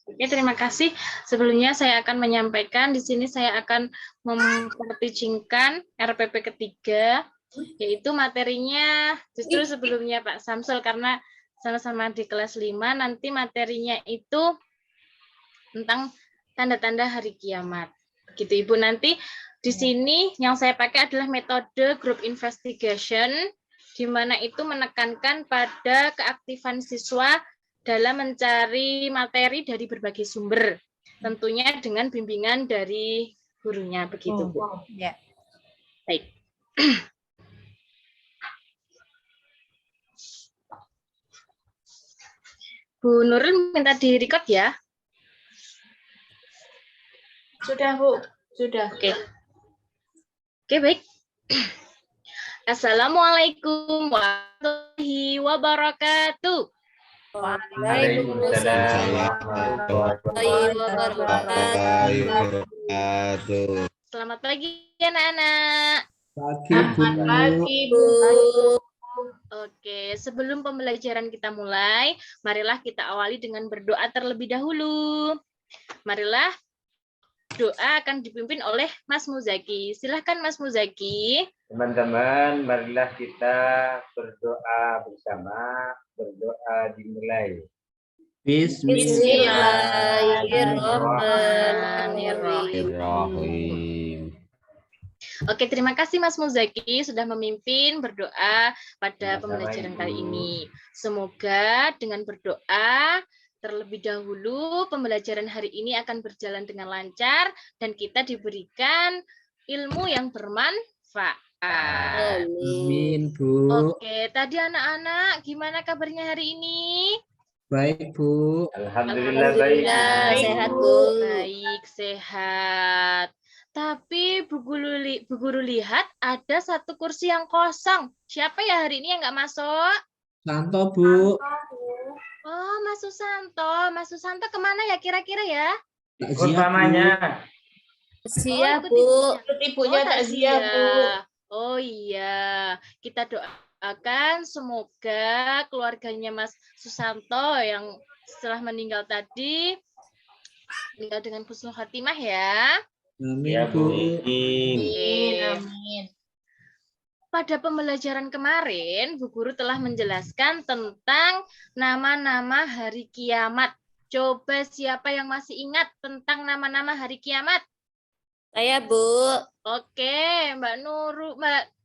Oke, terima kasih. Sebelumnya saya akan menyampaikan, di sini saya akan memperticinkan RPP ketiga, yaitu materinya justru sebelumnya Pak Samsul, karena sama-sama di kelas 5, nanti materinya itu tentang tanda-tanda hari kiamat. Begitu Ibu, nanti di sini yang saya pakai adalah metode group investigation, di mana itu menekankan pada keaktifan siswa dalam mencari materi dari berbagai sumber, tentunya dengan bimbingan dari gurunya, begitu Bu. Ya. Baik. Bu Nurul minta di-record ya. Sudah Bu, sudah. Oke. Oke, baik. Assalamualaikum warahmatullahi wabarakatuh. Waalaikumsalam warahmatullahi wabarakatuh. Selamat pagi anak-anak. Selamat pagi Bu. Oke, sebelum pembelajaran kita mulai, marilah kita awali dengan berdoa terlebih dahulu. Marilah doa akan dipimpin oleh Mas Muzaki. Silahkan Mas Muzaki. Teman-teman, marilah kita berdoa bersama. Berdoa dimulai. Bismillahirrahmanirrahim. Oke, terima kasih Mas Muzaki sudah memimpin berdoa pada pembelajaran kali ini. Semoga dengan berdoa terlebih dahulu pembelajaran hari ini akan berjalan dengan lancar dan kita diberikan ilmu yang bermanfaat. Amin, Bu. Oke, tadi anak-anak gimana kabarnya hari ini? Baik, Bu. Alhamdulillah baik. Sehat Bu. Baik, sehat. Tapi Bu Guru lihat ada satu kursi yang kosong. Siapa ya hari ini yang nggak masuk? Santo, Bu. Oh, Mas Susanto. Mas Susanto kemana ya kira-kira ya? Ikut mamanya. Siap ikut Bu. ibunya. Ibunya takziah Bu. Oh iya, kita doakan semoga keluarganya Mas Susanto yang setelah meninggal tadi meninggal dengan husnul khotimah ya. Amin, Ya, Bu. Bu. Amin. Pada pembelajaran kemarin, Bu Guru telah menjelaskan tentang nama-nama hari kiamat. Coba siapa yang masih ingat tentang nama-nama hari kiamat? Saya Bu. Oke, Mbak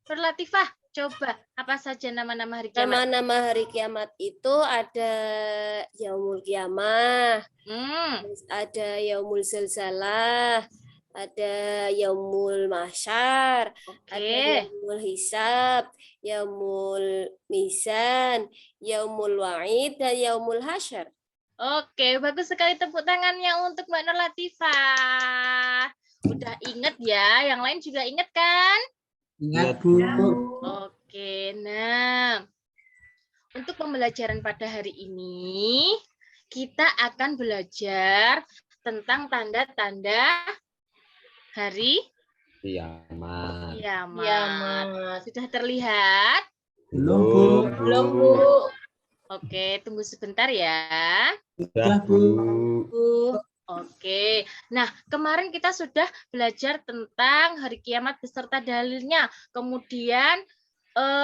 Latifah, coba apa saja nama-nama hari kiamat? Nama-nama hari kiamat itu ada Yaumul Kiamah, ada Yaumul Zalzalah, ada Yaumul Mahsyar, ada Yaumul Hisab, Yaumul Mizan, Yaumul Wa'id, dan Yaumul Hasyar. Oke, bagus sekali tepuk tangannya untuk Mbak Nur Latifah. Udah inget ya, yang lain juga inget kan? Ingat, Bu. Oke, nah untuk pembelajaran pada hari ini kita akan belajar tentang tanda-tanda hari kiamat. Sudah terlihat? Belum, Bu. Belum Bu. Oke, tunggu sebentar ya. Sudah, Bu. Oke, nah kemarin kita sudah belajar tentang hari kiamat beserta dalilnya. Kemudian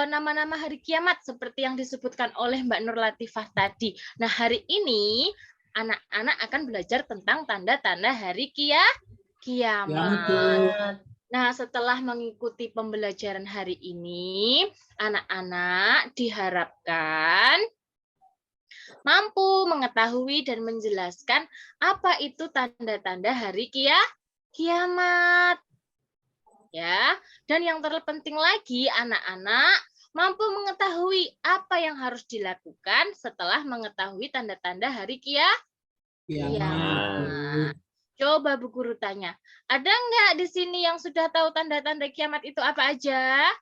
nama-nama hari kiamat seperti yang disebutkan oleh Mbak Nur Latifah tadi. Nah hari ini anak-anak akan belajar tentang tanda-tanda hari kiamat. Nah setelah mengikuti pembelajaran hari ini, anak-anak diharapkan mampu mengetahui dan menjelaskan apa itu tanda-tanda hari kiamat. Ya, dan yang terpenting lagi anak-anak mampu mengetahui apa yang harus dilakukan setelah mengetahui tanda-tanda hari kiamat. Coba Bu Guru tanya, ada nggak di sini yang sudah tahu tanda-tanda kiamat itu apa aja?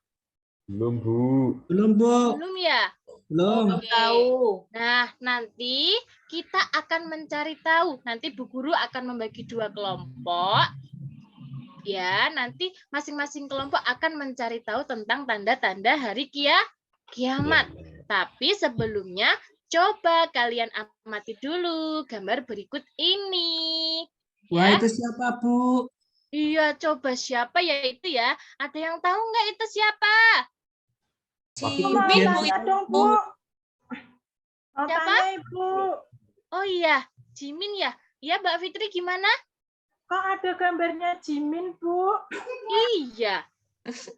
Belum, Bu. Belum, Bu. Belum ya? Belum. Tahu. Nah, nanti kita akan mencari tahu. Nanti Bu Guru akan membagi 2 kelompok. Ya, nanti masing-masing kelompok akan mencari tahu tentang tanda-tanda hari kiamat. Tapi sebelumnya Coba kalian amati dulu gambar berikut ini. Wah, Ya. itu siapa, Bu? Iya, coba siapa ya itu ya? Ada yang tahu nggak itu siapa? Jimin, Tanya dong, Bu. Mau Siapa? tanya, Ibu. Oh iya, Jimin ya. Iya, Mbak Fitri gimana? Kok ada gambarnya Jimin, Bu? Iya.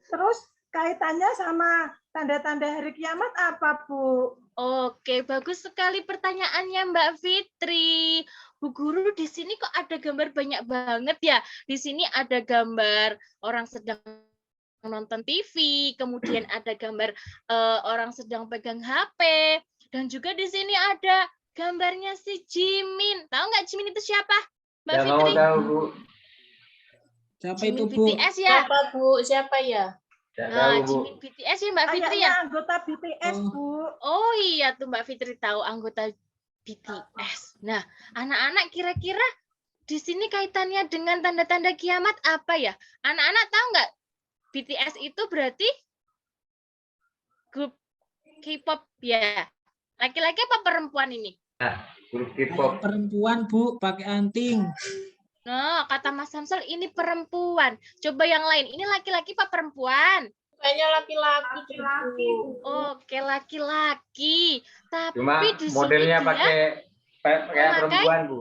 Terus kaitannya sama tanda-tanda hari kiamat apa, Bu? Oke, bagus sekali pertanyaannya Mbak Fitri. Bu Guru, di sini kok ada gambar banyak banget ya? Di sini ada gambar orang sedang nonton TV, kemudian ada gambar orang sedang pegang HP, dan juga di sini ada gambarnya si Jimin. Tahu nggak Jimin itu siapa, Mbak Nggak mau Fitri? tahu, Bu. Siapa Jimin itu, Bu? BTS ya? Siapa Bu? Siapa ya? Nggak Nah, tahu, Bu. Jimin BTS ya Mbak Fitri Kayaknya ya? anggota BTS, Bu. Oh iya tuh Mbak Fitri tahu anggota BTS. Nah, anak-anak kira-kira di sini kaitannya dengan tanda-tanda kiamat apa ya? Anak-anak tahu nggak? BTS itu berarti grup K-pop ya. Laki-laki apa perempuan ini? Grup Kayak K-pop. perempuan, Bu, pakai anting. Nah, kata Mas Samsul ini perempuan. Coba yang lain, ini laki-laki apa perempuan? Kayaknya laki-laki. Bu. Oke, laki-laki. Tapi Cuma di sini modelnya dia pakai memakai- perempuan, Bu.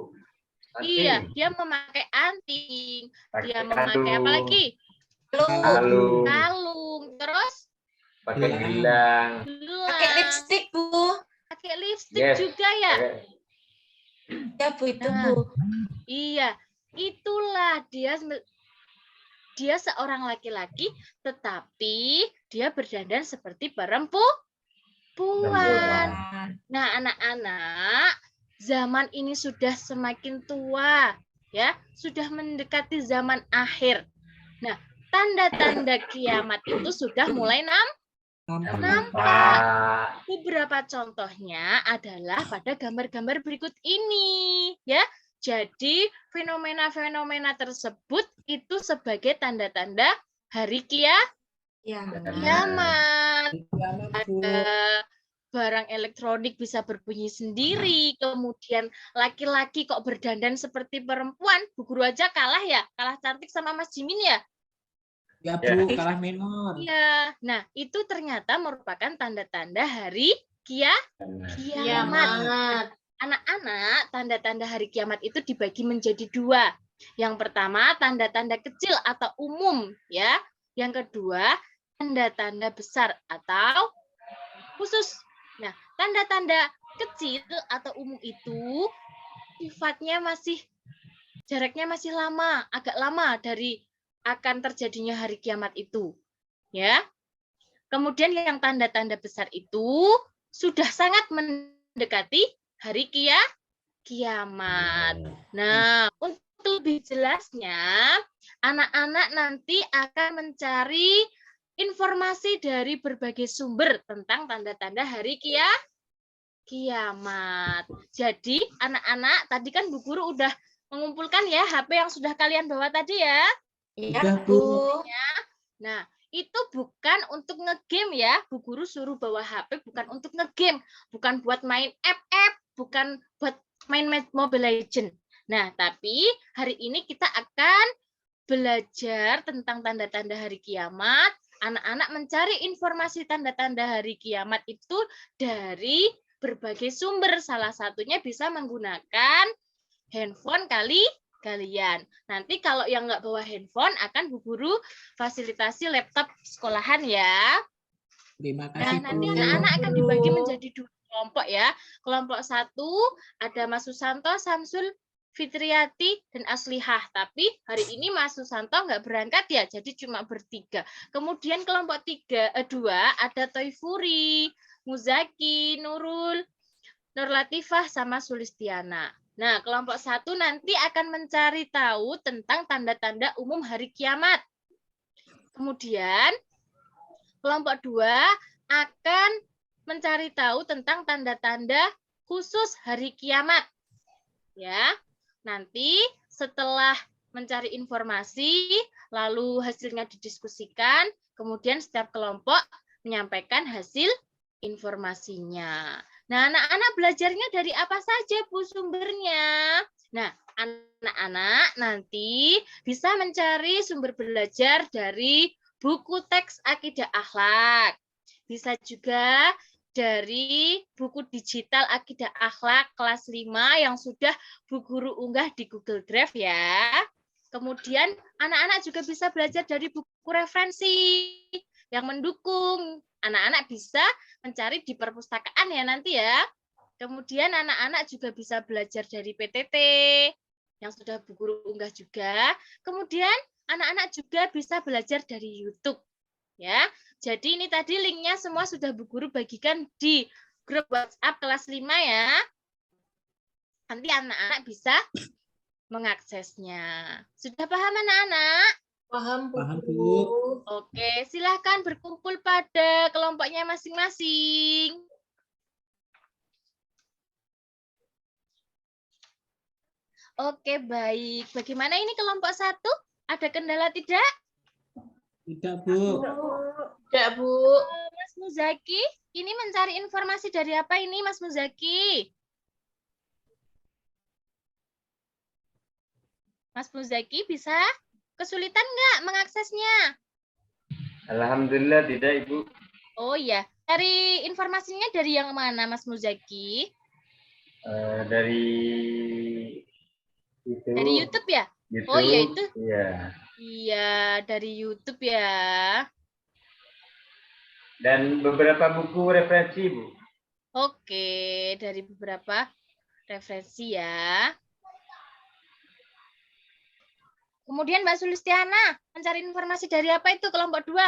Anting. iya, dia memakai anting. Pakai Dia memakai apa kalung, lagi? kalung, Kalung. Terus pakai Gelang. gelang. gelang. Pakai lipstik Bu. Pakai lipstik Yes. juga ya? Pakai- Ya Bu itu Nah. Bu. Iya, itulah dia seorang laki-laki, tetapi dia berdandan seperti perempuan. Nah, anak-anak, zaman ini sudah semakin tua, ya, sudah mendekati zaman akhir. Nah, tanda-tanda kiamat itu sudah mulai nampak. Pak. Beberapa contohnya adalah pada gambar-gambar berikut ini, ya. Jadi fenomena-fenomena tersebut itu sebagai tanda-tanda hari kiamat. Kiamat, Bu. Ada barang elektronik bisa berbunyi sendiri, kemudian laki-laki kok berdandan seperti perempuan. Bu Guru aja kalah ya, kalah cantik sama Mas Jimin ya. Ya, Bu, kalah minor. Iya. Nah, itu ternyata merupakan tanda-tanda hari kiamat. Anak-anak, tanda-tanda hari kiamat itu dibagi menjadi dua. Yang pertama, tanda-tanda kecil atau umum, ya. Yang kedua, tanda-tanda besar atau khusus. Nah, tanda-tanda kecil atau umum itu sifatnya jaraknya masih lama, agak lama dari akan terjadinya hari kiamat itu, ya. Kemudian yang tanda-tanda besar itu sudah sangat mendekati hari kiamat. Nah, untuk lebih jelasnya, anak-anak nanti akan mencari informasi dari berbagai sumber tentang tanda-tanda hari kiamat. Jadi, anak-anak, tadi kan Bu Guru udah mengumpulkan ya HP yang sudah kalian bawa tadi ya. Udah, Bu. Nah, itu bukan untuk ngegame ya. Bu Guru suruh bawa HP bukan untuk ngegame, bukan buat main app, bukan buat main Mobile Legends. Nah, tapi hari ini kita akan belajar tentang tanda-tanda hari kiamat. Anak-anak mencari informasi tanda-tanda hari kiamat itu dari berbagai sumber. Salah satunya bisa menggunakan handphone kalian. Nanti kalau yang nggak bawa handphone akan Bu Guru fasilitasi laptop sekolahan ya. Terima Nah, kasih, nanti Bu. anak-anak akan dibagi menjadi dua kelompok ya. Kelompok 1 ada Mas Susanto, Samsul, Fitriati, dan Aslihah. Tapi hari ini Mas Susanto nggak berangkat ya, jadi cuma bertiga. Kemudian kelompok 2 ada Toyfuri, Muzaki, Nurul, Nur Latifah, sama Sulistiana. Nah, kelompok 1 nanti akan mencari tahu tentang tanda-tanda umum hari kiamat. Kemudian kelompok 2 akan mencari tahu tentang tanda-tanda khusus hari kiamat. Ya. Nanti setelah mencari informasi, lalu hasilnya didiskusikan, kemudian setiap kelompok menyampaikan hasil informasinya. Nah, anak-anak belajarnya dari apa saja, Bu, sumbernya? Nah, anak-anak nanti bisa mencari sumber belajar dari buku teks Akidah Akhlak. Bisa juga dari buku digital Akidah Akhlak kelas 5 yang sudah Bu Guru unggah di Google Drive ya. Kemudian anak-anak juga bisa belajar dari buku referensi yang mendukung. Anak-anak bisa mencari di perpustakaan ya nanti ya. Kemudian anak-anak juga bisa belajar dari PTT yang sudah Bu Guru unggah juga. Kemudian anak-anak juga bisa belajar dari YouTube. Ya. Jadi ini tadi linknya semua sudah Bu Guru bagikan di grup WhatsApp kelas 5 ya. Nanti anak-anak bisa mengaksesnya. Sudah paham anak-anak? Paham, Bu. Paham, Bu. Oke, silahkan berkumpul pada kelompoknya masing-masing. Oke, baik. Bagaimana ini kelompok 1? Ada kendala tidak? Tidak, Bu. Tidak, Bu. Mas Muzaki, ini mencari informasi dari apa ini, Mas Muzaki? Mas Muzaki bisa kesulitan nggak mengaksesnya? Alhamdulillah tidak, Ibu. Oh iya, dari informasinya dari yang mana, Mas Muzaki? Dari itu. Dari YouTube ya? YouTube. Oh iya itu. Iya. Iya, dari YouTube ya. Dan beberapa buku referensi, Bu. Oke, dari beberapa referensi ya. Kemudian Mbak Sulistiana, mencari informasi dari apa itu kelompok 2?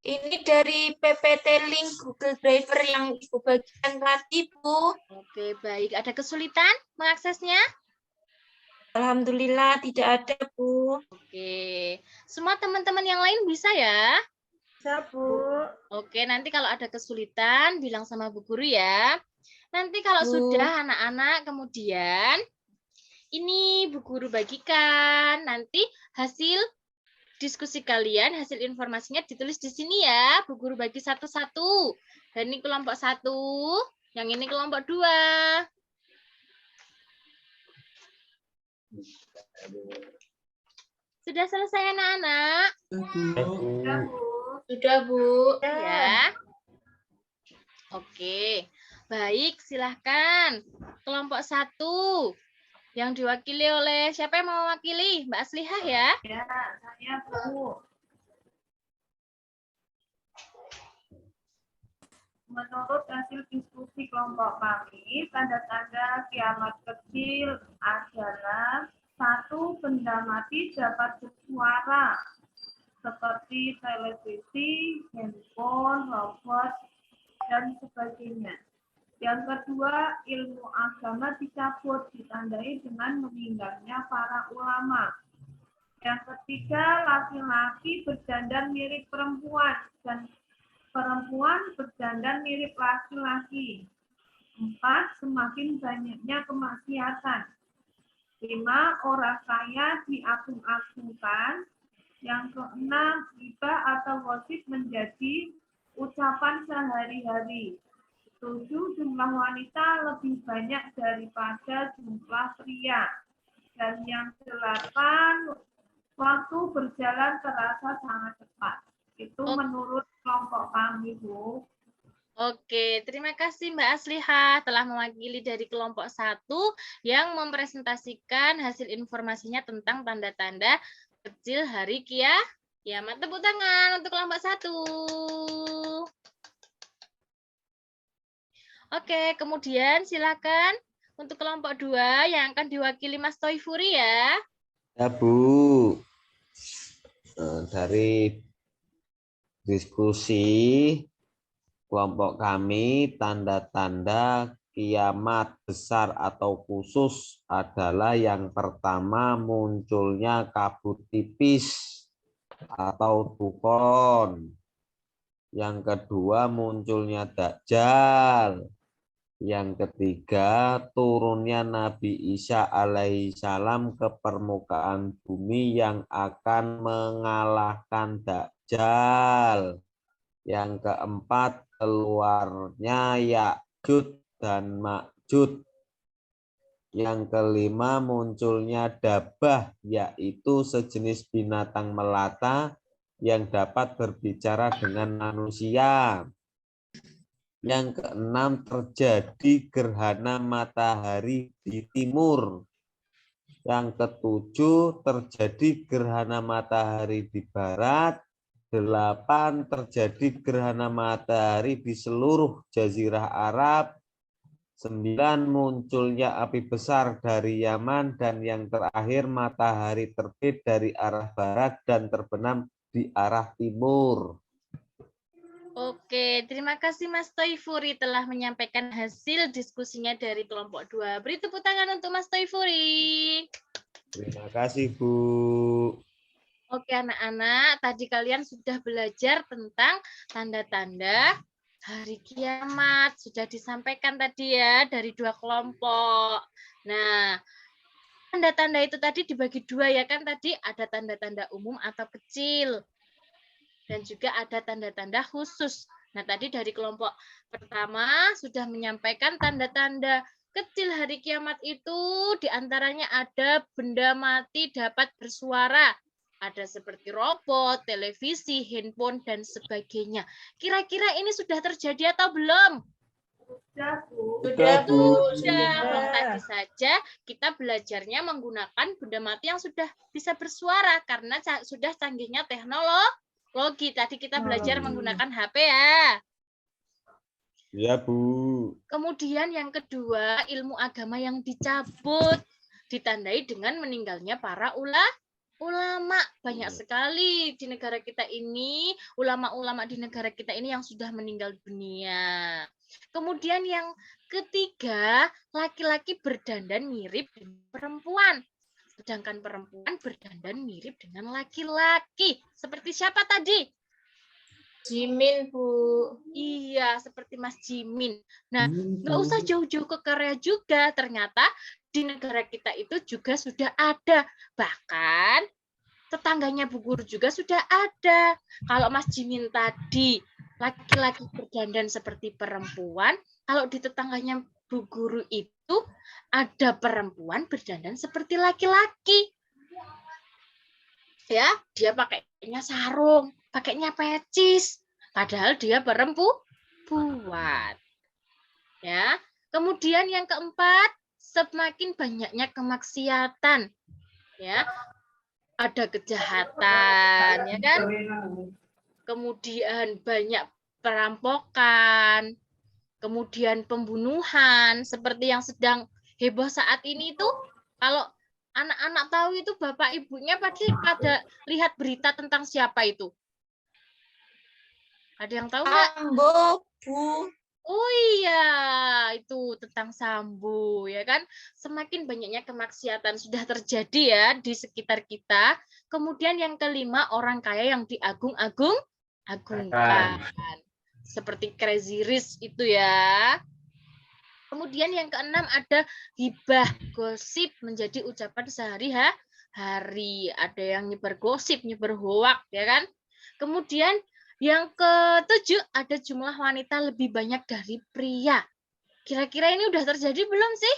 Ini dari PPT link Google Drive yang Ibu bagikan tadi, Bu. Oke, baik. Ada kesulitan mengaksesnya? Alhamdulillah tidak ada, Bu. Oke. Semua teman-teman yang lain bisa ya? Bisa, Bu. Oke, nanti kalau ada kesulitan, bilang sama Bu Guru ya. Nanti kalau Bu. sudah anak-anak, kemudian ini Bu Guru bagikan. Nanti hasil diskusi kalian, hasil informasinya ditulis di sini ya. Bu Guru bagi satu-satu. Dan ini kelompok 1, yang ini kelompok 2. Sudah selesai anak-anak? Sudah, Bu. Ya. Oke. Baik, silahkan. Kelompok 1 yang diwakili oleh siapa yang mau mewakili? Mbak Aslihah ya? Ya, saya, Bu. Menurut hasil diskusi kelompok kami, tanda-tanda kiamat kecil adalah 1. Benda mati dapat bersuara, seperti televisi, handphone, robot, dan sebagainya. Yang kedua, ilmu agama dicabut, ditandai dengan meninggalnya para ulama. Yang ketiga, laki-laki berdandan mirip perempuan dan perempuan berdandan mirip laki-laki. 4. Semakin banyaknya kemaksiatan. 5. Orang kaya diagung-agungkan. Yang keenam, ghibah atau gosip menjadi ucapan sehari-hari. 7. Jumlah wanita lebih banyak daripada jumlah pria. Dan yang 8, waktu berjalan terasa sangat cepat. Itu menurut kelompok kami, Bu. Oke, terima kasih Mbak Aslihah telah mewakili dari kelompok 1 yang mempresentasikan hasil informasinya tentang tanda-tanda kecil hari kiamat. Tepuk tangan untuk kelompok 1. Oke, kemudian silakan untuk kelompok 2 yang akan diwakili Mas Toifuri ya. Ya, Bu. Dari diskusi kelompok kami, tanda-tanda kiamat besar atau khusus adalah yang pertama munculnya kabut tipis atau dukun. Yang kedua munculnya Dajjal. Yang ketiga turunnya Nabi Isa alaihissalam ke permukaan bumi yang akan mengalahkan Dajjal. Yang keempat keluarnya Ya'juj dan Ma'jud. Yang kelima, munculnya dabah, yaitu sejenis binatang melata yang dapat berbicara dengan manusia. Yang keenam, terjadi gerhana matahari di timur. Yang ketujuh, terjadi gerhana matahari di barat. 8, terjadi gerhana matahari di seluruh jazirah Arab. 9, munculnya api besar dari Yaman. Dan yang terakhir, matahari terbit dari arah barat dan terbenam di arah timur. Oke, terima kasih Mas Toifuri telah menyampaikan hasil diskusinya dari kelompok 2. Beri tepuk tangan untuk Mas Toifuri. Terima kasih, Bu. Oke, anak-anak, tadi kalian sudah belajar tentang tanda-tanda hari kiamat. Sudah disampaikan tadi ya dari 2 kelompok. Nah, tanda-tanda itu tadi dibagi 2 ya kan, tadi ada tanda-tanda umum atau kecil. Dan juga ada tanda-tanda khusus. Nah, tadi dari kelompok pertama sudah menyampaikan tanda-tanda kecil hari kiamat itu diantaranya ada benda mati dapat bersuara. Ada seperti robot, televisi, handphone, dan sebagainya. Kira-kira ini sudah terjadi atau belum? Sudah, Bu. Sudah. Tadi saja kita belajarnya menggunakan benda mati yang sudah bisa bersuara karena sudah canggihnya teknologi. Tadi kita belajar menggunakan HP ya. Ya, Bu. Kemudian yang kedua, ilmu agama yang dicabut ditandai dengan meninggalnya para ulama. Banyak sekali di negara kita ini, ulama-ulama di negara kita ini yang sudah meninggal dunia. Kemudian yang ketiga, laki-laki berdandan mirip dengan perempuan. Sedangkan perempuan berdandan mirip dengan laki-laki. Seperti siapa tadi? Jimin, Bu. Iya, seperti Mas Jimin. Nah, nggak usah jauh-jauh ke Korea juga. Ternyata di negara kita itu juga sudah ada. Bahkan tetangganya Bu Guru juga sudah ada. Kalau Mas Jimin tadi laki-laki berdandan seperti perempuan, kalau di tetangganya Bu Guru itu ada perempuan berdandan seperti laki-laki. Ya, dia pakainya sarung, pakainya pecis, padahal dia perempuan. Ya. Kemudian yang keempat, semakin banyaknya kemaksiatan. Ya. Ada kejahatan, ya kan? Kemudian banyak perampokan, kemudian pembunuhan, seperti yang sedang heboh saat ini itu. Kalau anak-anak tahu itu bapak ibunya pasti pada lihat berita tentang siapa itu. Ada yang tahu nggak? Sambo, Bu. Oh iya, itu tentang Sambo, ya kan? Semakin banyaknya kemaksiatan sudah terjadi ya di sekitar kita. Kemudian yang kelima, orang kaya yang diagung-agungkan. Seperti Crazy Rich itu ya. Kemudian yang keenam ada hibah, gosip menjadi ucapan sehari-hari. Ada yang nyebar gosip, nyebar hoak, ya kan? Kemudian yang ketujuh, ada jumlah wanita lebih banyak dari pria. Kira-kira ini udah terjadi belum sih?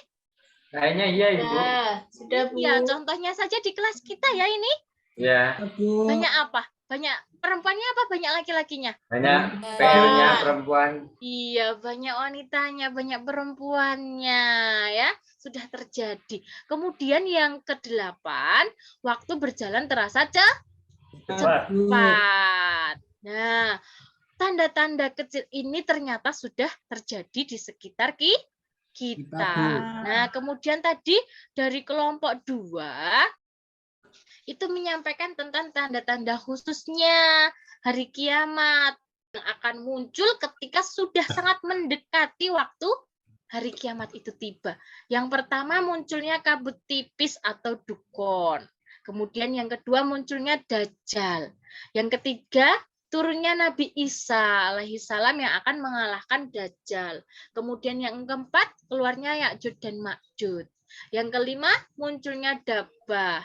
Kayaknya iya, Ibu. Ya, sudah, Bu. Ya, contohnya saja di kelas kita ya ini. Ya, Banyak apa? Banyak perempuannya apa banyak laki-lakinya? banyak PL-nya perempuan. Iya, banyak wanitanya, banyak perempuannya ya. Sudah terjadi. Kemudian yang kedelapan, waktu berjalan terasa cepat. Nah, tanda-tanda kecil ini ternyata sudah terjadi di sekitar kita. Nah, kemudian tadi dari kelompok 2 itu menyampaikan tentang tanda-tanda khususnya hari kiamat yang akan muncul ketika sudah sangat mendekati waktu hari kiamat itu tiba. Yang pertama munculnya kabut tipis atau dukun. Kemudian yang kedua munculnya Dajjal. Yang ketiga turunnya Nabi Isa alaihissalam yang akan mengalahkan Dajjal. Kemudian yang keempat keluarnya Ya'juj dan Ma'juj. Yang kelima munculnya Dabah.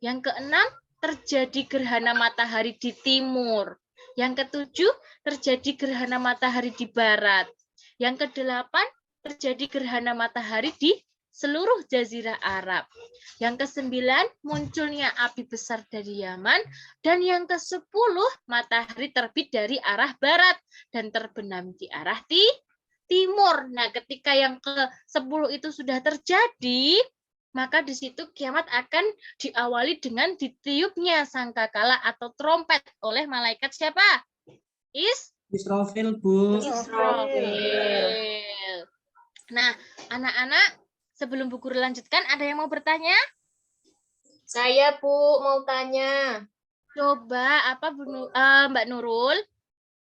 Yang keenam terjadi gerhana matahari di timur. Yang ketujuh terjadi gerhana matahari di barat. Yang kedelapan terjadi gerhana matahari di seluruh jazirah Arab. Yang ke-9, munculnya api besar dari Yaman. Dan yang ke-10, matahari terbit dari arah barat dan terbenam di arah timur. Nah, ketika yang ke-10 itu sudah terjadi, maka di situ kiamat akan diawali dengan ditiupnya sangkakala atau trompet oleh malaikat siapa? Israfil, Bu. Israfil. Nah, anak-anak, sebelum Bu Guru lanjutkan, ada yang mau bertanya? Saya, Bu, mau tanya. Coba, apa Mbak Nurul?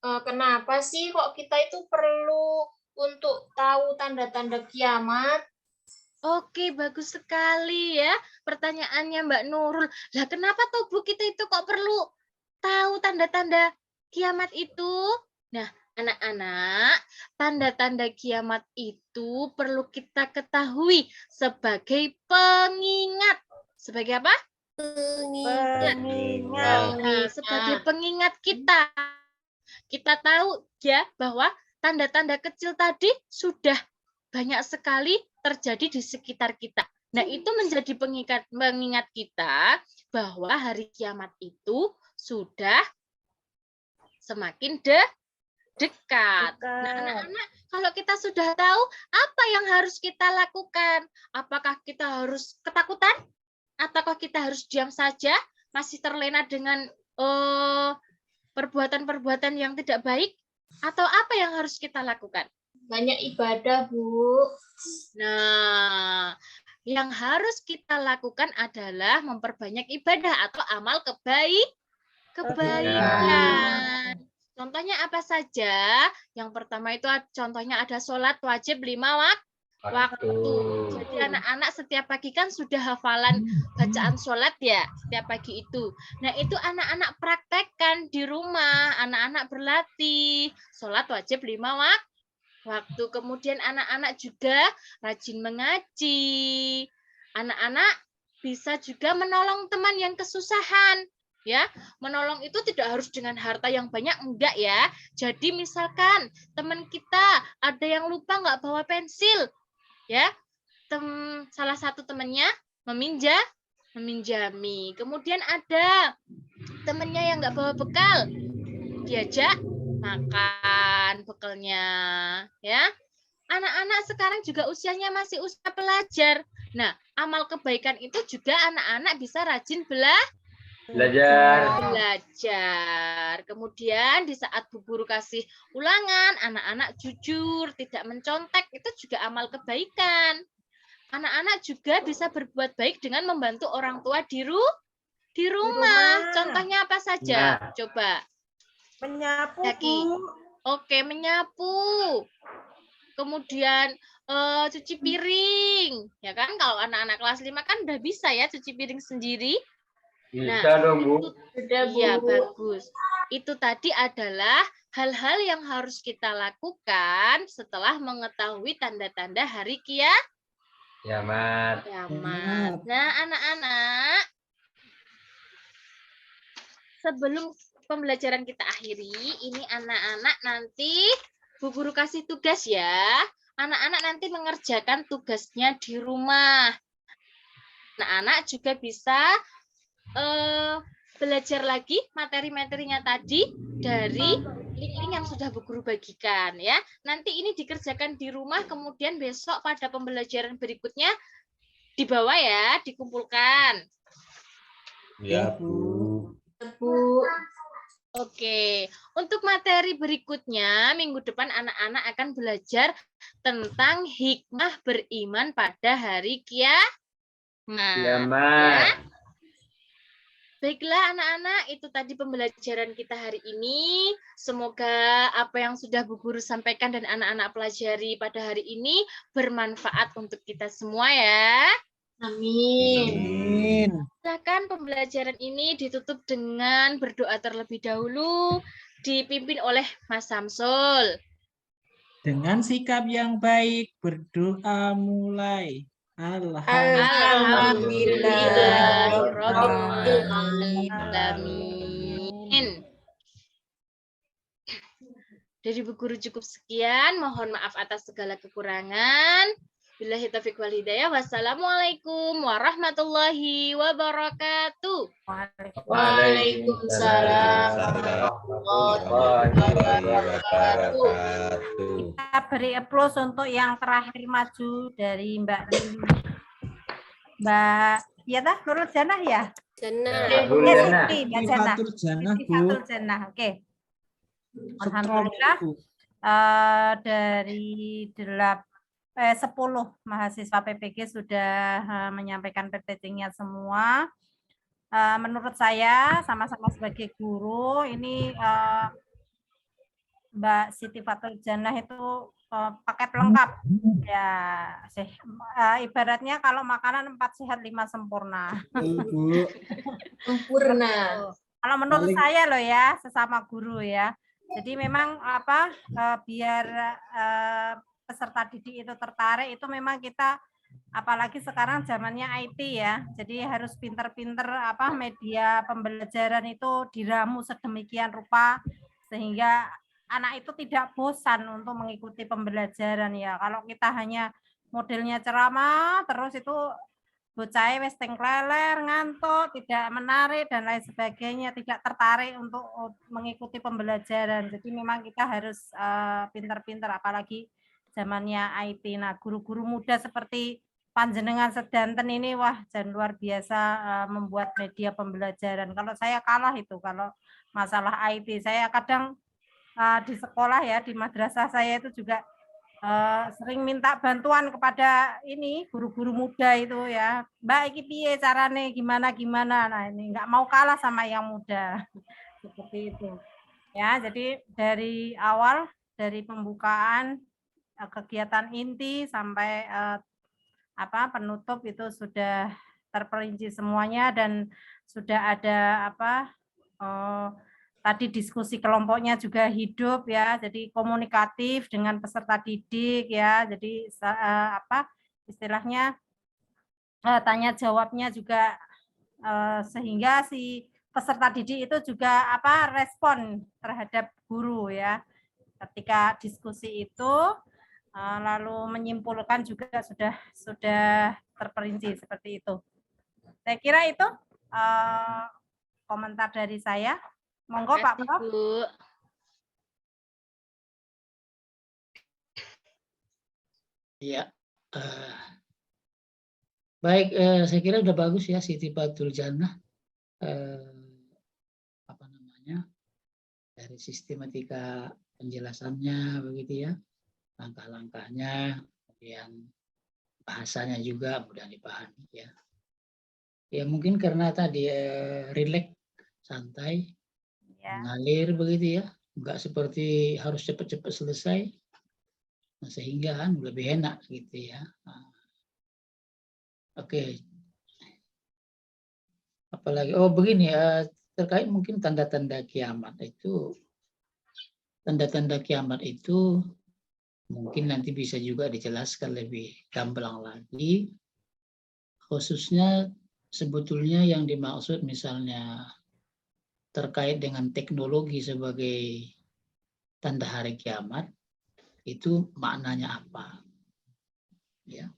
Kenapa sih kok kita itu perlu untuk tahu tanda-tanda kiamat? Oke, bagus sekali ya pertanyaannya Mbak Nurul. Lah, kenapa tuh Bu kita itu kok perlu tahu tanda-tanda kiamat itu? Nah, anak-anak, tanda-tanda kiamat itu perlu kita ketahui sebagai pengingat. Sebagai apa? Pengingat. Nah, sebagai pengingat kita. Kita tahu ya bahwa tanda-tanda kecil tadi sudah banyak sekali terjadi di sekitar kita. Nah, itu menjadi pengingat kita bahwa hari kiamat itu sudah semakin dekat. Nah, anak-anak, kalau kita sudah tahu apa yang harus kita lakukan, apakah kita harus ketakutan, ataukah kita harus diam saja, masih terlena dengan perbuatan-perbuatan yang tidak baik, atau apa yang harus kita lakukan? Banyak ibadah, Bu. Nah, yang harus kita lakukan adalah memperbanyak ibadah atau amal kebaikan. Contohnya apa saja? Yang pertama itu contohnya ada sholat wajib 5 waktu. Jadi anak-anak setiap pagi kan sudah hafalan bacaan sholat ya, setiap pagi itu. Nah, itu anak-anak praktekkan di rumah, anak-anak berlatih. Sholat wajib 5 waktu. Kemudian anak-anak juga rajin mengaji. Anak-anak bisa juga menolong teman yang kesusahan. Ya, menolong itu tidak harus dengan harta yang banyak, enggak ya. Jadi misalkan teman kita ada yang lupa nggak bawa pensil, ya, salah satu temannya meminjami. Kemudian ada temannya yang nggak bawa bekal, diajak makan bekalnya, ya. Anak-anak sekarang juga usianya masih usia pelajar. Nah, amal kebaikan itu juga anak-anak bisa rajin belajar. Kemudian di saat Bu Guru kasih ulangan, anak-anak jujur, tidak mencontek, itu juga amal kebaikan. Anak-anak juga bisa berbuat baik dengan membantu orang tua di rumah. Contohnya apa saja? Nah. Coba. Menyapu, Jaki. Bu. Oke, menyapu. Kemudian cuci piring. Ya kan, kalau anak-anak kelas 5 kan udah bisa ya cuci piring sendiri. Bisa dong, Bu. Iya, bagus. Itu tadi adalah hal-hal yang harus kita lakukan setelah mengetahui tanda-tanda hari kiamat. Nah, anak-anak, sebelum pembelajaran kita akhiri, ini anak-anak nanti Bu Guru kasih tugas ya. Anak-anak nanti mengerjakan tugasnya di rumah. Anak-anak juga bisa belajar lagi materi-materinya tadi dari link-link yang sudah Bu Guru bagikan ya. Nanti ini dikerjakan di rumah, kemudian besok pada pembelajaran berikutnya dibawa ya, dikumpulkan. Ya, Bu. Oke, untuk materi berikutnya minggu depan anak-anak akan belajar tentang hikmah beriman pada hari kiamat. Ya. Baiklah anak-anak, itu tadi pembelajaran kita hari ini. Semoga apa yang sudah Bu Guru sampaikan dan anak-anak pelajari pada hari ini bermanfaat untuk kita semua ya. Amin. Silakan pembelajaran ini ditutup dengan berdoa terlebih dahulu, dipimpin oleh Mas Samsul. Dengan sikap yang baik, berdoa mulai. Alhamdulillahirrahmanirrahim. Dari Bu Guru cukup sekian. Mohon maaf atas segala kekurangan. Billahi taufiq wal hidayah. Wassalamualaikum warahmatullahi wabarakatuh. Waalaikumsalam warahmatullahi wabarakatuh. Kita beri applause untuk yang terakhir maju dari Mbak Rini. Mbak, ya dah, Nurul Janah ya? Janah. Mbak Janah. Fatul Janah, oke. Alhamdulillah dari 10 mahasiswa PPG sudah menyampaikan presentingnya semua. Menurut saya sama-sama sebagai guru ini Mbak Siti Fatul Janah itu paket lengkap ya. Ibaratnya kalau makanan 4 sehat 5 sempurna. Sempurna. Kalau menurut saya loh ya, sesama guru ya. Jadi memang biar peserta didik itu tertarik itu memang kita, apalagi sekarang zamannya IT ya. Jadi harus pinter-pinter media pembelajaran itu diramu sedemikian rupa sehingga anak itu tidak bosan untuk mengikuti pembelajaran ya. Kalau kita hanya modelnya ceramah terus itu bocah wis tengkleler, ngantuk, tidak menarik dan lain sebagainya, tidak tertarik untuk mengikuti pembelajaran. Jadi memang kita harus pinter-pinter apalagi zamannya IT. Nah, guru-guru muda seperti panjenengan sedanten ini wah dan luar biasa membuat media pembelajaran. Kalau saya kalah itu kalau masalah IT. Saya kadang di sekolah ya, di madrasah saya itu juga sering minta bantuan kepada ini guru-guru muda itu ya. Mbak, iki piye carane gimana. Nah, ini nggak mau kalah sama yang muda. Seperti itu. Ya, jadi dari awal dari pembukaan kegiatan inti sampai penutup itu sudah terperinci semuanya dan sudah ada tadi diskusi kelompoknya juga hidup ya, jadi komunikatif dengan peserta didik ya, jadi istilahnya tanya jawabnya juga sehingga si peserta didik itu juga respon terhadap guru ya. Ketika diskusi itu lalu menyimpulkan juga sudah terperinci seperti itu. Saya kira itu komentar dari saya. Monggo Pak Prof. Ya, baik. Saya kira sudah bagus ya Siti Fatul Janah. Dari sistematika penjelasannya begitu ya, langkah-langkahnya, kemudian bahasanya juga mudah dipahami ya. Ya mungkin karena tadi rileks, santai. Mengalir begitu ya, enggak seperti harus cepat-cepat selesai, nah, sehingga lebih enak gitu ya. Oke. Apalagi begini terkait mungkin tanda-tanda kiamat itu, tanda-tanda kiamat itu mungkin nanti bisa juga dijelaskan lebih gamblang lagi, khususnya sebetulnya yang dimaksud misalnya terkait dengan teknologi sebagai tanda hari kiamat, itu maknanya apa? Ya.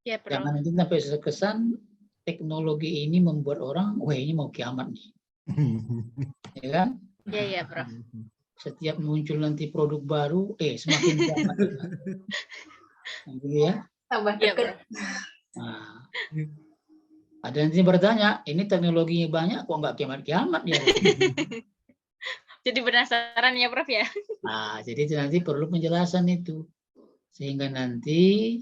Jangan nanti sampai kesan teknologi ini membuat orang, wah ini mau kiamat nih. Ya kan? Iya, Prof. Setiap muncul nanti produk baru, semakin kiamat. Gitu ya. Tambah dekat. Nah, ada nanti bertanya, ini teknologinya banyak, kok nggak kiamat-kiamat ya? Jadi penasaran ya, Prof ya? Nah, jadi nanti perlu penjelasan itu. Sehingga nanti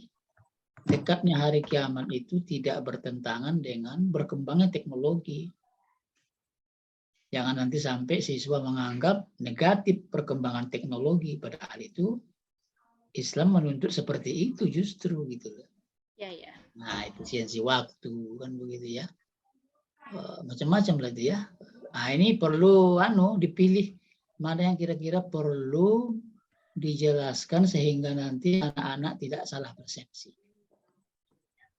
dekatnya hari kiamat itu tidak bertentangan dengan berkembangnya teknologi. Jangan nanti sampai siswa menganggap negatif perkembangan teknologi, padahal itu Islam menuntut seperti itu justru gitu loh. Ya. Nah, efisiensi waktu kan begitu ya. Macam-macam berarti ya. Nah, ini perlu dipilih mana yang kira-kira perlu dijelaskan sehingga nanti anak-anak tidak salah persepsi.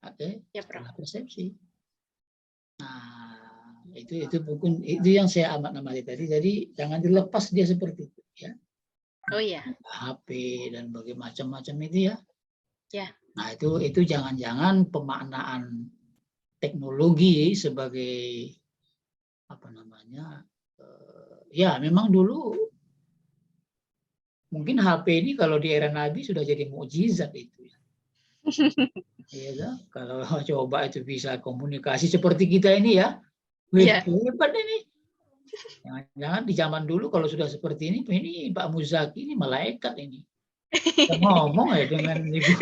Oke, salah persepsi. Nah, itu mungkin itu yang saya amati tadi. Jadi jangan dilepas dia seperti itu ya. Oh iya. HP dan macam-macam itu ya. Ya. Nah itu jangan-jangan pemaknaan teknologi sebagai apa namanya? Ya memang dulu mungkin HP ini kalau di era Nabi sudah jadi mukjizat itu. Iya kan? Kalau coba itu bisa komunikasi seperti kita ini ya, hebat ini. Jangan-jangan di zaman dulu kalau sudah seperti ini Pak Muzaki ini malaikat ini. Ngomong ya dengan ibu,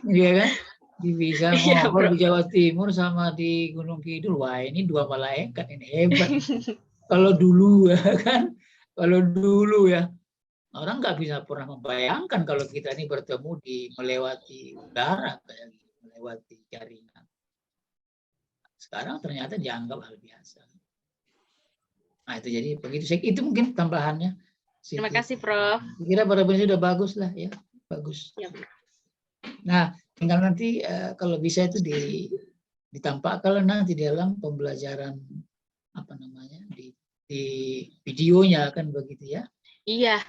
iya kan? Bisa ngobrol di Jawa Timur sama di Gunung Kidul. Wah ini dua malaikat ini hebat. Kalau dulu ya kan, kalau dulu ya. Orang nggak bisa pernah membayangkan kalau kita ini bertemu melewati udara, kayak gitu, melewati jaringan. Sekarang ternyata dianggap hal biasa. Nah itu jadi begitu. Itu mungkin tambahannya. Terima kasih, Prof. Kira pada prinsipnya sudah bagus lah ya, bagus. Ya. Nah tinggal nanti kalau bisa itu ditampakkan nanti di dalam pembelajaran apa namanya di videonya kan begitu ya. Iya.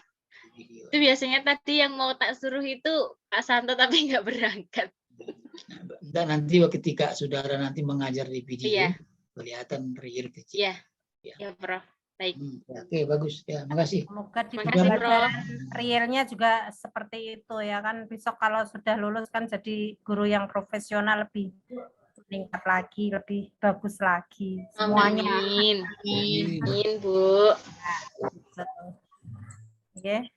Itu biasanya tadi yang mau tak suruh itu Pak Santo tapi nggak berangkat. Dan nanti ketika saudara nanti mengajar di video, kelihatan real kecil. Iya, ya, Prof. Baik. Oke, bagus. Ya, makasih. Semoga di pembelajaran realnya juga seperti itu ya kan. Besok kalau sudah lulus kan jadi guru yang profesional lebih meningkat lagi, lebih bagus lagi. Semuanya. Amin, Bu. Oke.